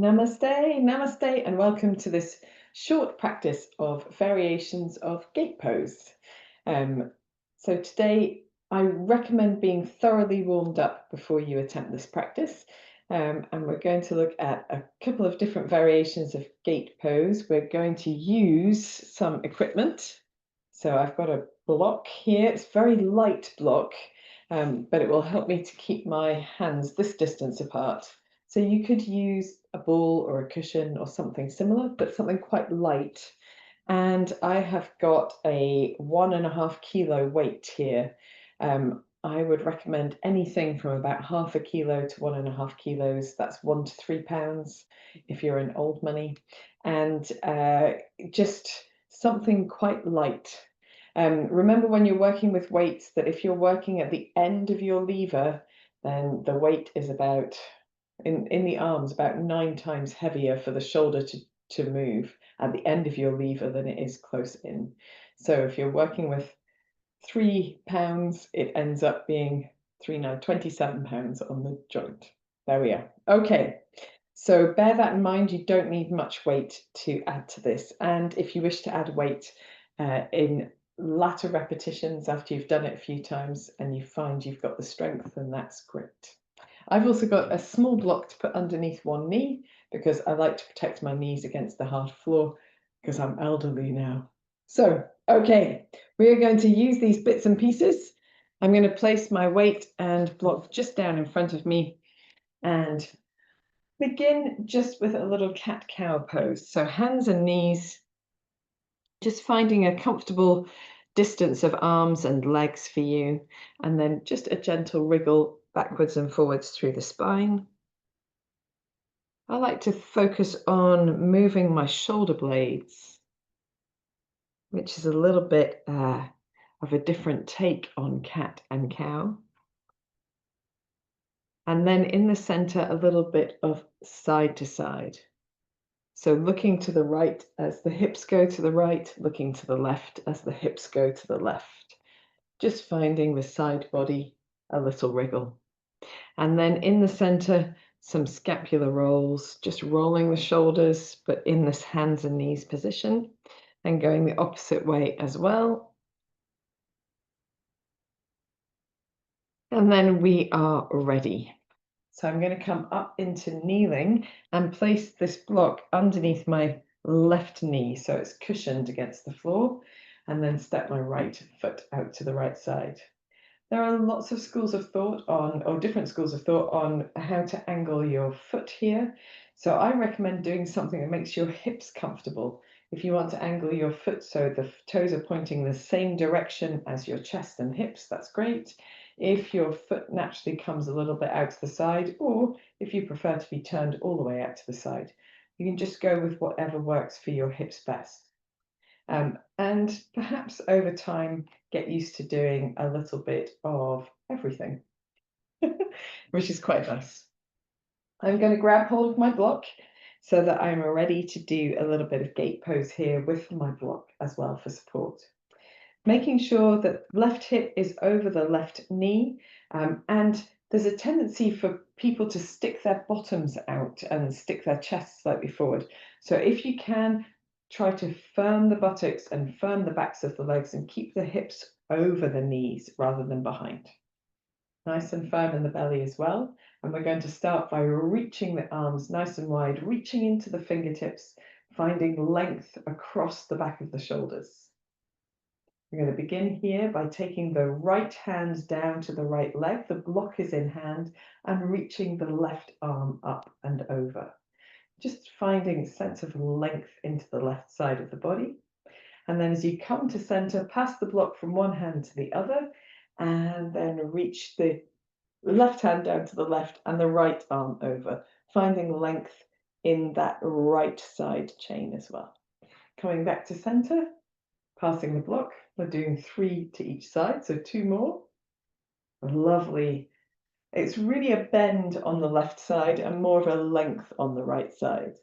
Namaste, namaste, and welcome to this short practice of variations of gate pose. Um, so today I recommend being thoroughly warmed up before you attempt this practice. And we're going to look at a couple of different variations of gate pose. We're going to use some equipment. So I've got a block here. It's a very light block, but it will help me to keep my hands this distance apart. So you could use a ball or a cushion or something similar, but something quite light. And I have got a 1.5 kilo weight here. I would recommend anything from about 0.5 kilo to 1.5 kilos. That's 1 to 3 pounds if you're in old money. And just something quite light. Remember when you're working with weights that if you're working at the end of your lever, then the weight is about in the arms about 9 times heavier for the shoulder to move at the end of your lever than it is close in. So if you're working with 3 pounds, it ends up being 27 pounds on the joint. There we are. Okay, so bear that in mind. You don't need much weight to add to this. And if you wish to add weight in latter repetitions after you've done it a few times and you find you've got the strength, then that's great. I've also got a small block to put underneath one knee because I like to protect my knees against the hard floor because I'm elderly now. So, okay, we are going to use these bits and pieces. I'm going to place my weight and block just down in front of me and begin just with a little cat-cow pose. So hands and knees, just finding a comfortable distance of arms and legs for you, and then just a gentle wriggle backwards and forwards through the spine. I like to focus on moving my shoulder blades, which is a little bit of a different take on cat and cow. And then in the center, a little bit of side to side. So looking to the right as the hips go to the right, looking to the left as the hips go to the left. Just finding the side body a little wriggle. And then in the center, some scapular rolls, just rolling the shoulders, but in this hands and knees position, and going the opposite way as well. And then we are ready. So I'm going to come up into kneeling and place this block underneath my left knee so it's cushioned against the floor, and then step my right foot out to the right side. There are lots of schools of thought on, or different schools of thought on how to angle your foot here. So I recommend doing something that makes your hips comfortable. If you want to angle your foot so the toes are pointing the same direction as your chest and hips, that's great. If your foot naturally comes a little bit out to the side, or if you prefer to be turned all the way out to the side, you can just go with whatever works for your hips best. And perhaps over time, get used to doing a little bit of everything, which is quite nice. I'm going to grab hold of my block so that I'm ready to do a little bit of gate pose here with my block as well for support. Making sure that left hip is over the left knee, and there's a tendency for people to stick their bottoms out and stick their chests slightly forward. So if you can, try to firm the buttocks and firm the backs of the legs and keep the hips over the knees rather than behind. Nice and firm in the belly as well. And we're going to start by reaching the arms nice and wide, reaching into the fingertips, finding length across the back of the shoulders. We're going to begin here by taking the right hand down to the right leg. The block is in hand, and reaching the left arm up and over. Just finding a sense of length into the left side of the body. And then as you come to center, pass the block from one hand to the other, and then reach the left hand down to the left and the right arm over, finding length in that right side chain as well. Coming back to center, passing the block. We're doing 3 to each side, so 2 more. Lovely. It's really a bend on the left side and more of a length on the right side.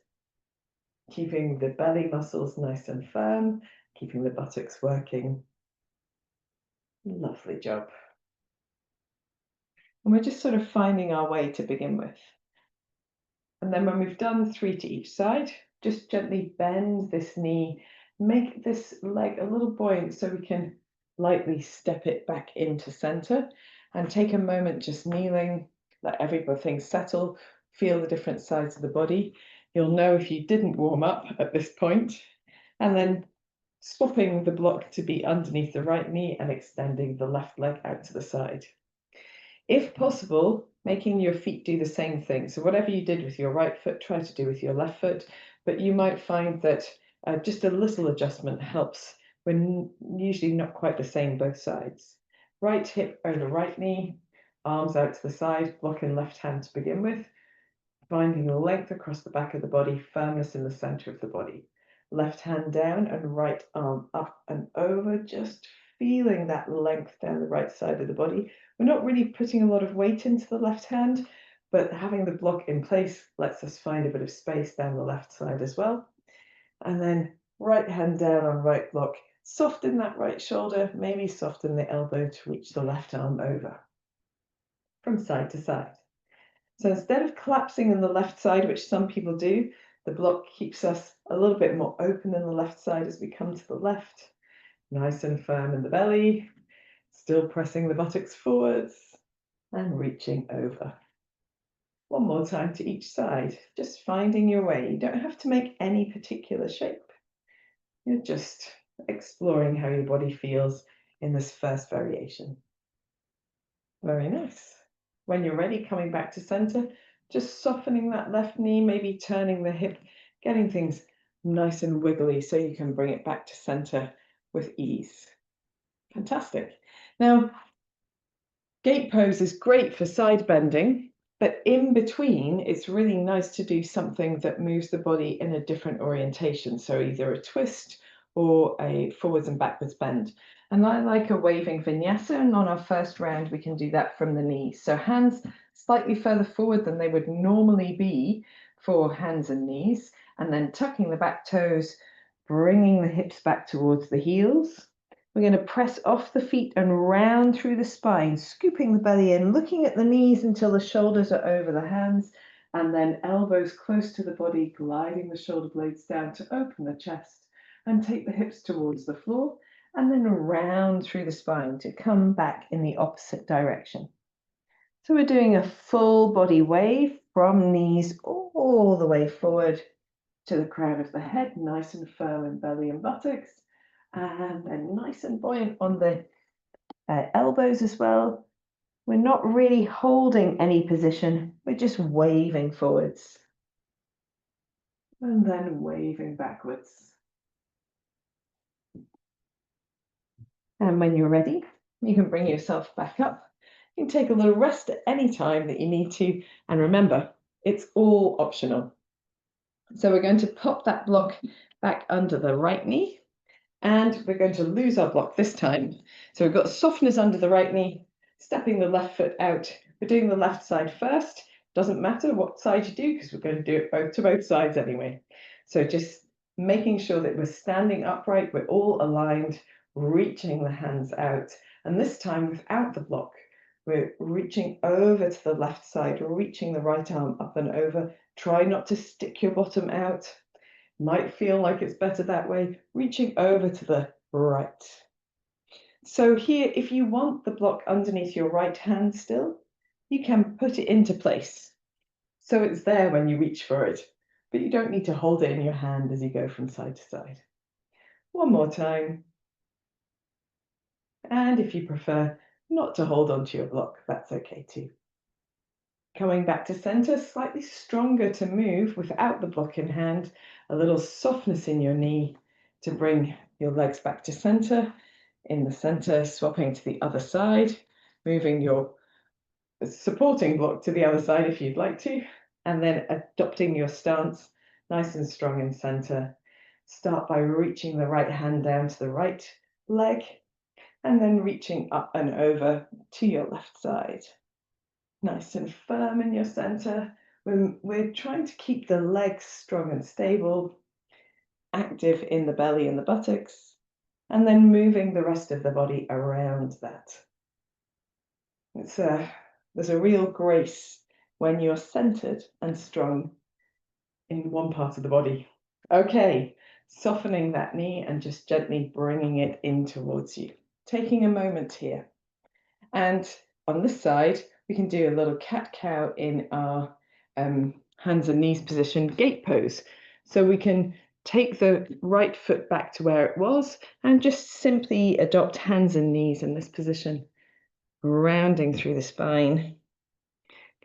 Keeping the belly muscles nice and firm, keeping the buttocks working. Lovely job. And we're just sort of finding our way to begin with. And then when we've done 3 to each side, just gently bend this knee, make this leg a little buoyant so we can lightly step it back into center, and take a moment just kneeling, let everything settle, feel the different sides of the body. You'll know if you didn't warm up at this point, and then swapping the block to be underneath the right knee and extending the left leg out to the side. If possible, making your feet do the same thing. So whatever you did with your right foot, try to do with your left foot, but you might find that just a little adjustment helps when usually not quite the same both sides. Right hip over right knee, arms out to the side, blocking left hand to begin with, finding length across the back of the body, firmness in the center of the body. Left hand down and right arm up and over, just feeling that length down the right side of the body. We're not really putting a lot of weight into the left hand, but having the block in place lets us find a bit of space down the left side as well. And then right hand down on right block, soften that right shoulder, maybe soften the elbow to reach the left arm over from side to side. So instead of collapsing in the left side, which some people do, the block keeps us a little bit more open in the left side as we come to the left. Nice and firm in the belly, still pressing the buttocks forwards and reaching over. One more time to each side, just finding your way. You don't have to make any particular shape. You're just exploring how your body feels in this first variation. Very nice. When you're ready, coming back to center, just softening that left knee, maybe turning the hip, getting things nice and wiggly so you can bring it back to center with ease. Fantastic. Now, gate pose is great for side bending, but in between, it's really nice to do something that moves the body in a different orientation. So either a twist or a forwards and backwards bend. And I like a waving vinyasa, and on our first round, we can do that from the knees. So hands slightly further forward than they would normally be for hands and knees, and then tucking the back toes, bringing the hips back towards the heels. We're going to press off the feet and round through the spine, scooping the belly in, looking at the knees until the shoulders are over the hands, and then elbows close to the body, gliding the shoulder blades down to open the chest and take the hips towards the floor, and then round through the spine to come back in the opposite direction. So we're doing a full body wave from knees all the way forward to the crown of the head, nice and firm in belly and buttocks, and then nice and buoyant on the elbows as well. We're not really holding any position, we're just waving forwards and then waving backwards. And when you're ready, you can bring yourself back up. You can take a little rest at any time that you need to, and remember, it's all optional. So we're going to pop that block back under the right knee, and we're going to lose our block this time. So we've got softness under the right knee, stepping the left foot out. We're doing the left side first. Doesn't matter what side you do, because we're going to do it both to both sides anyway. So just making sure that we're standing upright, we're all aligned, reaching the hands out. And this time without the block, we're reaching over to the left side, reaching the right arm up and over. Try not to stick your bottom out. Might feel like it's better that way, reaching over to the right. So here, if you want the block underneath your right hand still, you can put it into place. So it's there when you reach for it, but you don't need to hold it in your hand as you go from side to side. One more time. And if you prefer not to hold onto your block, that's okay too. Coming back to center, slightly stronger to move without the block in hand, a little softness in your knee to bring your legs back to center. In the center, swapping to the other side, moving your supporting block to the other side if you'd like to, and then adopting your stance nice and strong in center. Start by reaching the right hand down to the right leg, and then reaching up and over to your left side. Nice and firm in your center. We're trying to keep the legs strong and stable, active in the belly and the buttocks, and then moving the rest of the body around that. There's a real grace when you're centered and strong in one part of the body. Okay, softening that knee and just gently bringing it in towards you. Taking a moment here. And on this side, we can do a little cat-cow in our hands and knees position gate pose. So we can take the right foot back to where it was and just simply adopt hands and knees in this position, rounding through the spine,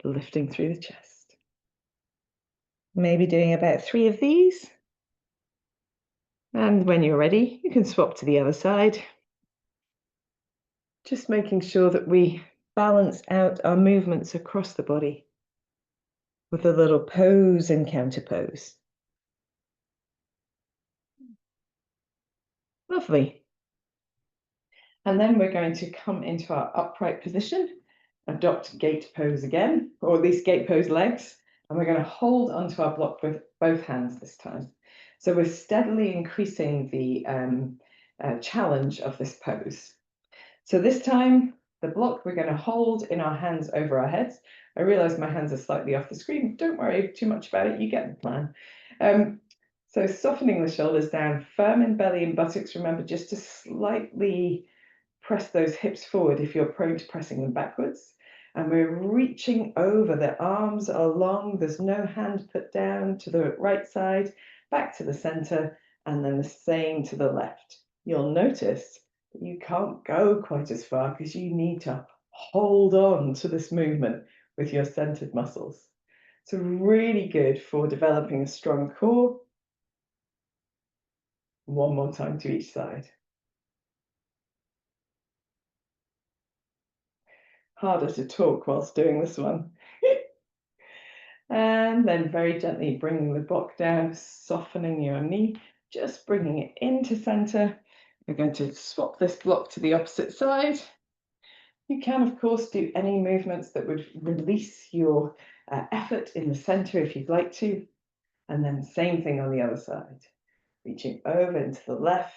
lifting through the chest. Maybe doing about 3 of these. And when you're ready, you can swap to the other side. Just making sure that we balance out our movements across the body with a little pose and counter pose. Lovely. And then we're going to come into our upright position, adopt gate pose again, or at least gate pose legs. And we're going to hold onto our block with both hands this time. So we're steadily increasing the challenge of this pose. So this time, the block we're going to hold in our hands over our heads. I realize my hands are slightly off the screen. Don't worry too much about it. You get the plan. So softening the shoulders down, firm in belly and buttocks. Remember just to slightly press those hips forward if you're prone to pressing them backwards. And we're reaching over. The arms are long. There's no hand put down to the right side, back to the center, and then the same to the left. You'll notice that you can't go quite as far because you need to hold on to this movement with your centered muscles. So really good for developing a strong core. One more time to each side. Harder to talk whilst doing this one. And then very gently bringing the block down, softening your knee, just bringing it into center. We're going to swap this block to the opposite side. You can, of course, do any movements that would release your effort in the center if you'd like to. And then same thing on the other side. Reaching over into the left.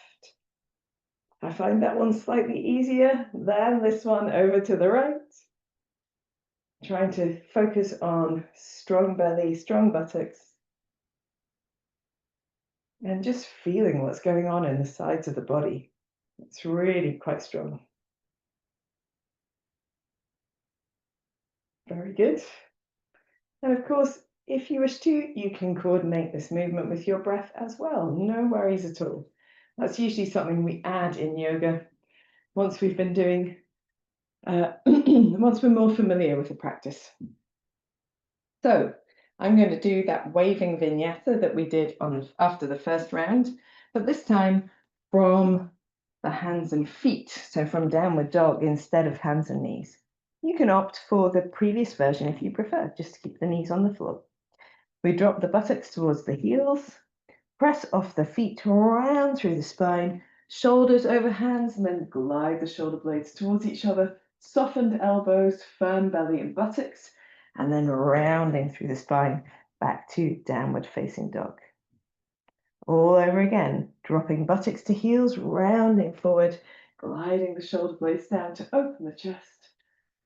I find that one slightly easier than this one over to the right. Trying to focus on strong belly, strong buttocks, and just feeling what's going on in the sides of the body. It's really quite strong. Very good. And of course, if you wish to, you can coordinate this movement with your breath as well. No worries at all. That's usually something we add in yoga once we've been doing, once we're more familiar with the practice. So I'm going to do that waving vinyasa that we did after the first round, but this time from the hands and feet, so from downward dog instead of hands and knees. You can opt for the previous version if you prefer, just to keep the knees on the floor. We drop the buttocks towards the heels, press off the feet round through the spine, shoulders over hands, and then glide the shoulder blades towards each other, softened elbows, firm belly and buttocks, and then rounding through the spine back to downward facing dog. All over again, dropping buttocks to heels, rounding forward, gliding the shoulder blades down to open the chest,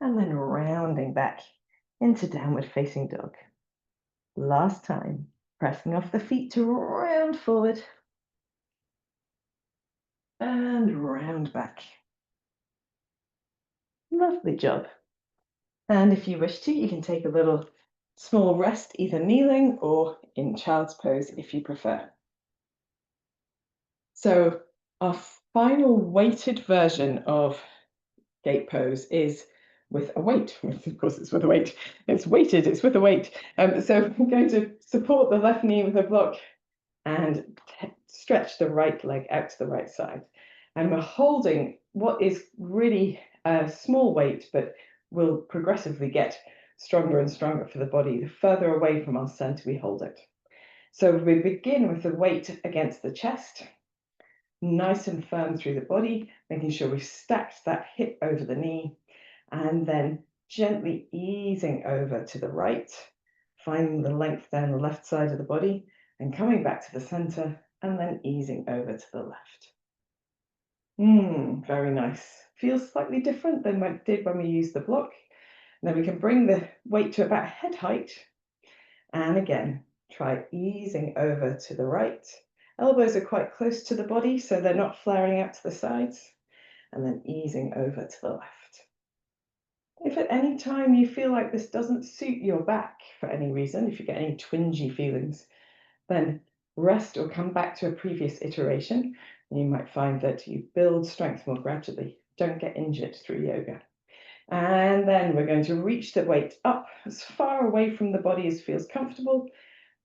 and then rounding back into downward facing dog. Last time, pressing off the feet to round forward and round back. Lovely job. And if you wish to, you can take a little small rest, either kneeling or in child's pose if you prefer. So our final weighted version of gate pose is with a weight. Of course, it's with a weight. It's weighted, it's with a weight. So I'm going to support the left knee with a block and stretch the right leg out to the right side. And we're holding what is really a small weight, but will progressively get stronger and stronger for the body. The further away from our center we hold it. So we begin with the weight against the chest, nice and firm through the body, making sure we've stacked that hip over the knee, and then gently easing over to the right, finding the length down the left side of the body, and coming back to the center, and then easing over to the left. Very nice. Feels slightly different than what it did when we used the block. Then we can bring the weight to about head height, and again, Try easing over to the right. Elbows are quite close to the body, so they're not flaring out to the sides. And then easing over to the left. If at any time you feel like this doesn't suit your back for any reason, if you get any twingy feelings, then rest or come back to a previous iteration. And you might find that you build strength more gradually. Don't get injured through yoga. And then we're going to reach the weight up as far away from the body as feels comfortable,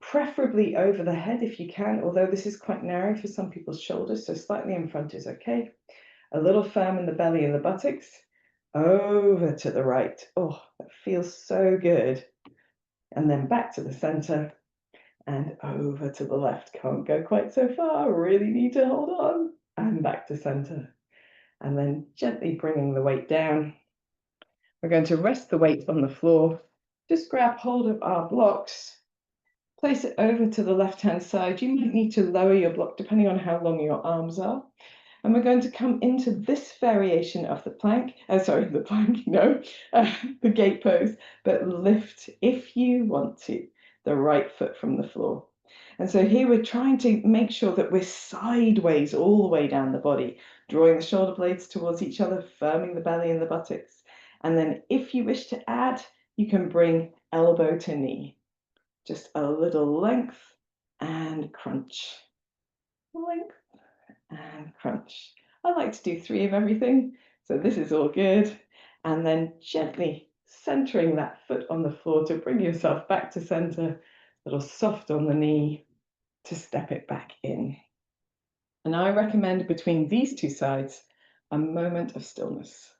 preferably over the head if you can, although this is quite narrow for some people's shoulders, so slightly in front is okay. A little firm in the belly and the buttocks. Over to the right. Oh, that feels so good. And then back to the center and over to the left. Can't go quite so far, really need to hold on. And back to center. And then gently bringing the weight down. We're going to rest the weight on the floor. Just grab hold of our blocks. Place it over to the left-hand side. You might need to lower your block depending on how long your arms are. And we're going to come into this variation of the plank, the gate pose, but lift, if you want to, the right foot from the floor. And so here we're trying to make sure that we're sideways all the way down the body, drawing the shoulder blades towards each other, firming the belly and the buttocks. And then if you wish to add, you can bring elbow to knee. Just a little length and crunch. Length and crunch. I like to do 3 of everything, so this is all good. And then gently centering that foot on the floor to bring yourself back to center, a little soft on the knee to step it back in. And I recommend between these 2 sides, a moment of stillness.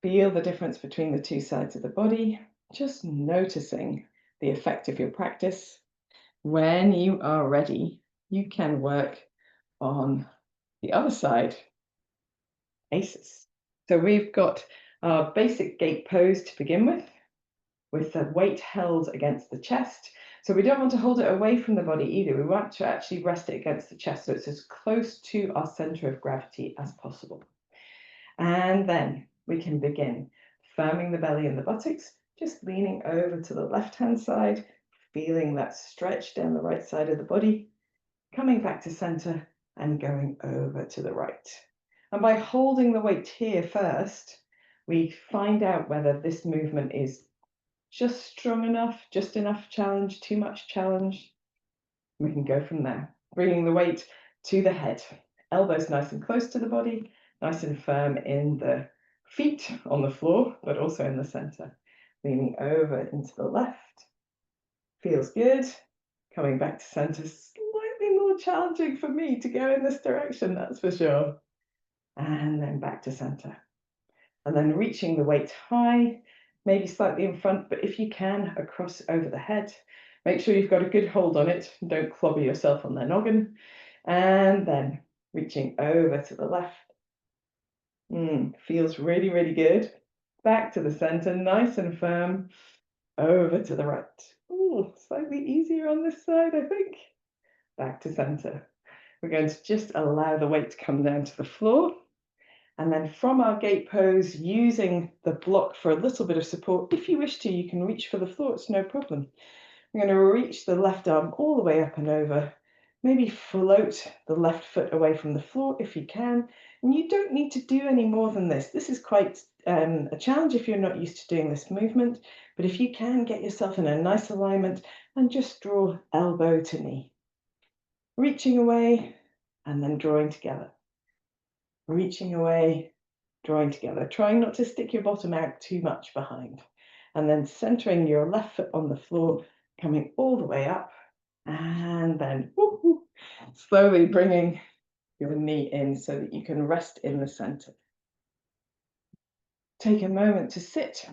Feel the difference between the 2 sides of the body, just noticing the effect of your practice. When you are ready, you can work on the other side, aces. So we've got our basic gate pose to begin with the weight held against the chest. So we don't want to hold it away from the body either. We want to actually rest it against the chest so it's as close to our center of gravity as possible. And then we can begin firming the belly and the buttocks, just leaning over to the left-hand side, feeling that stretch down the right side of the body, coming back to center and going over to the right. And by holding the weight here first, we find out whether this movement is just strong enough, just enough challenge, too much challenge. We can go from there, bringing the weight to the head. Elbows nice and close to the body, nice and firm in the feet on the floor, but also in the center. Leaning over into the left. Feels good. Coming back to center, slightly more challenging for me to go in this direction, that's for sure. And then back to center. And then reaching the weight high, maybe slightly in front, but if you can, across over the head. Make sure you've got a good hold on it. Don't clobber yourself on the noggin. And then reaching over to the left. Feels really, really good. Back to the center, nice and firm. Over to the right. Ooh, slightly easier on this side, I think. Back to center. We're going to just allow the weight to come down to the floor. And then from our gate pose, using the block for a little bit of support, if you wish to, you can reach for the floor, it's no problem. We're going to reach the left arm all the way up and over. Maybe float the left foot away from the floor if you can. And you don't need to do any more than this. This is quite a challenge if you're not used to doing this movement. But if you can, get yourself in a nice alignment and just draw elbow to knee. Reaching away and then drawing together. Reaching away, drawing together. Trying not to stick your bottom out too much behind. And then centering your left foot on the floor, coming all the way up. And then slowly bringing your knee in so that you can rest in the center. Take a moment to sit.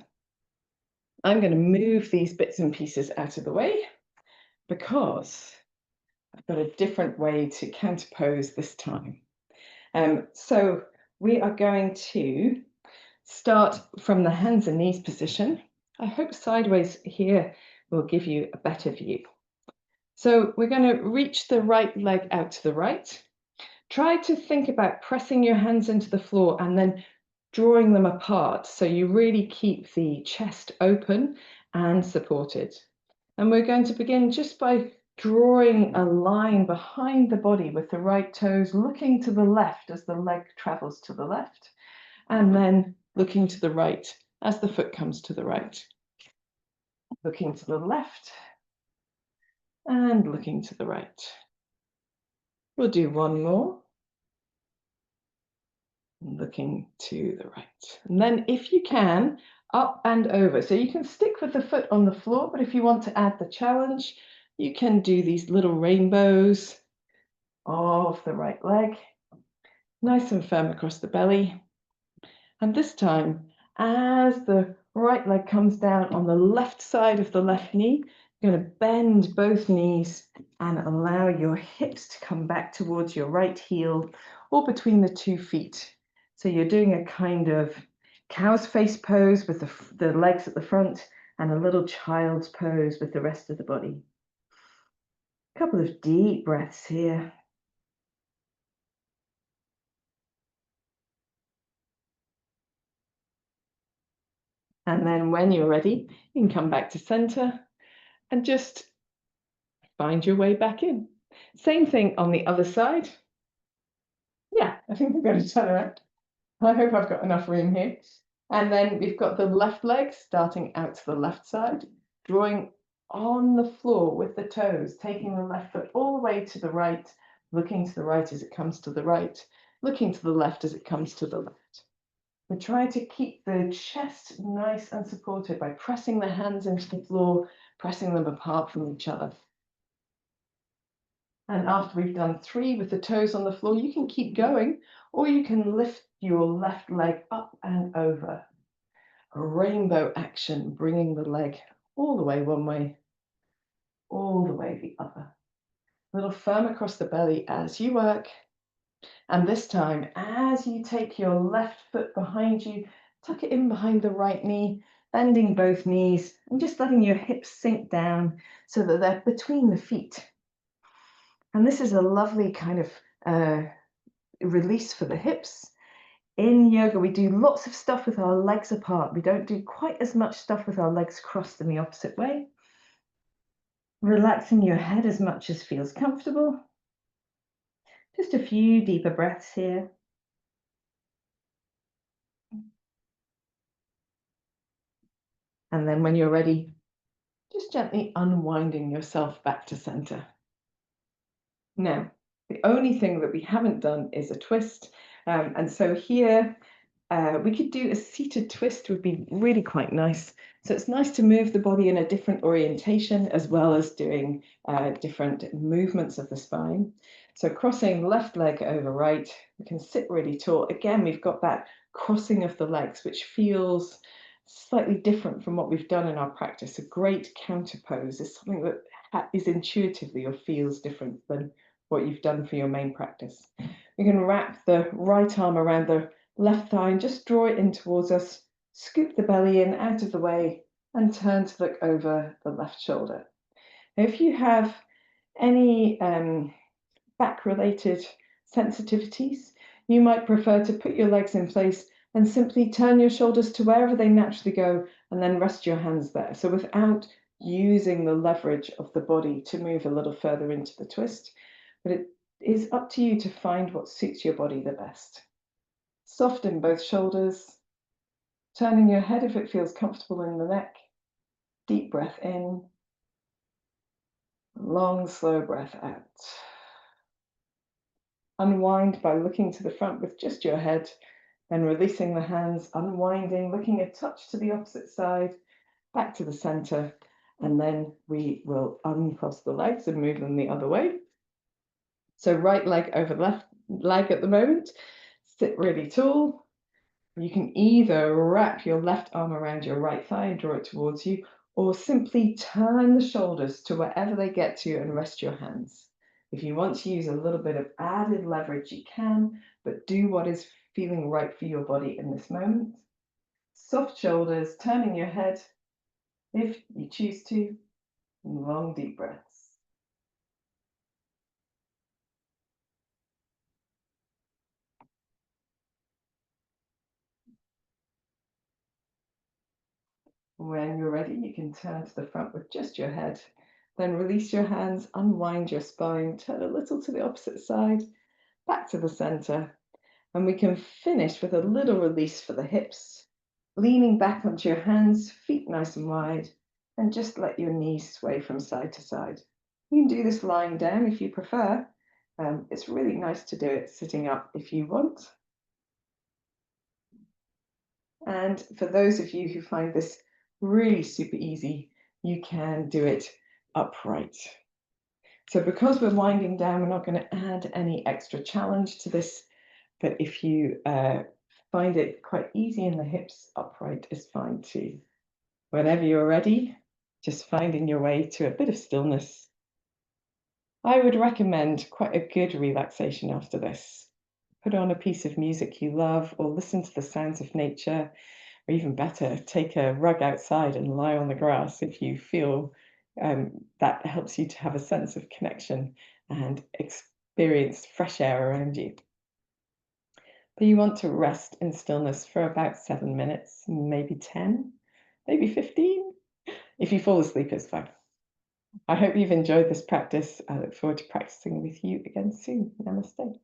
I'm going to move these bits and pieces out of the way because I've got a different way to counterpose this time. So we are going to start from the hands and knees position. I hope sideways here will give you a better view. So we're going to reach the right leg out to the right. Try to think about pressing your hands into the floor and then drawing them apart so you really keep the chest open and supported. And we're going to begin just by drawing a line behind the body with the right toes looking to the left as the leg travels to the left, and then looking to the right as the foot comes to the right. Looking to the left and looking to the right. We'll do one more. Looking to the right. And then if you can, up and over. So you can stick with the foot on the floor, but if you want to add the challenge, you can do these little rainbows of the right leg, nice and firm across the belly. And this time, as the right leg comes down on the left side of the left knee, you're going to bend both knees and allow your hips to come back towards your right heel or between the 2 feet. So you're doing a kind of cow's face pose with the legs at the front and a little child's pose with the rest of the body. A couple of deep breaths here. And then when you're ready, you can come back to center and just find your way back in. Same thing on the other side. Yeah, I think I'm going to turn around. I hope I've got enough room here. And then we've got the left leg starting out to the left side, drawing on the floor with the toes, taking the left foot all the way to the right, looking to the right as it comes to the right, looking to the left as it comes to the left. We're trying to keep the chest nice and supported by pressing the hands into the floor, pressing them apart from each other. And after we've done 3 with the toes on the floor, you can keep going, or you can lift your left leg up and over. A rainbow action, bringing the leg all the way one way, all the way the other. A little firm across the belly as you work. And this time, as you take your left foot behind you, tuck it in behind the right knee, bending both knees, and just letting your hips sink down so that they're between the feet. And this is a lovely kind of release for the hips. In yoga, we do lots of stuff with our legs apart. We don't do quite as much stuff with our legs crossed in the opposite way. Relaxing your head as much as feels comfortable. Just a few deeper breaths here. And then when you're ready, just gently unwinding yourself back to center. Now, the only thing that we haven't done is a twist. And so here, we could do a seated twist, would be really quite nice. So it's nice to move the body in a different orientation as well as doing different movements of the spine. So crossing left leg over right, we can sit really tall. Again, we've got that crossing of the legs, which feels slightly different from what we've done in our practice. A great counter pose is something that is intuitively or feels different than what you've done for your main practice. We can wrap the right arm around the left thigh and just draw it in towards us, scoop the belly in out of the way and turn to look over the left shoulder. Now, if you have any back-related sensitivities, you might prefer to put your legs in place and simply turn your shoulders to wherever they naturally go and then rest your hands there. So without using the leverage of the body to move a little further into the twist, but it is up to you to find what suits your body the best. Soften both shoulders, turning your head if it feels comfortable in the neck. Deep breath in, long, slow breath out. Unwind by looking to the front with just your head, then releasing the hands, unwinding, looking a touch to the opposite side, back to the center, and then we will uncross the legs and move them the other way. So right leg over left leg at the moment, sit really tall. You can either wrap your left arm around your right thigh and draw it towards you, or simply turn the shoulders to wherever they get to and rest your hands. If you want to use a little bit of added leverage, you can, but do what is feeling right for your body in this moment. Soft shoulders, turning your head if you choose to, and long deep breaths. When you're ready, you can turn to the front with just your head. Then release your hands, unwind your spine, turn a little to the opposite side, back to the center. And we can finish with a little release for the hips, leaning back onto your hands, feet nice and wide, and just let your knees sway from side to side. You can do this lying down if you prefer. It's really nice to do it sitting up if you want. And for those of you who find this really super easy, you can do it upright. So because we're winding down, we're not going to add any extra challenge to this. But if you find it quite easy in the hips, upright is fine too. Whenever you're ready, just finding your way to a bit of stillness. I would recommend quite a good relaxation after this. Put on a piece of music you love or listen to the sounds of nature, or even better, take a rug outside and lie on the grass if you feel that helps you to have a sense of connection and experience fresh air around you. But you want to rest in stillness for about 7 minutes, maybe 10, maybe 15. If you fall asleep, it's fine. I hope you've enjoyed this practice. I look forward to practicing with you again soon. Namaste.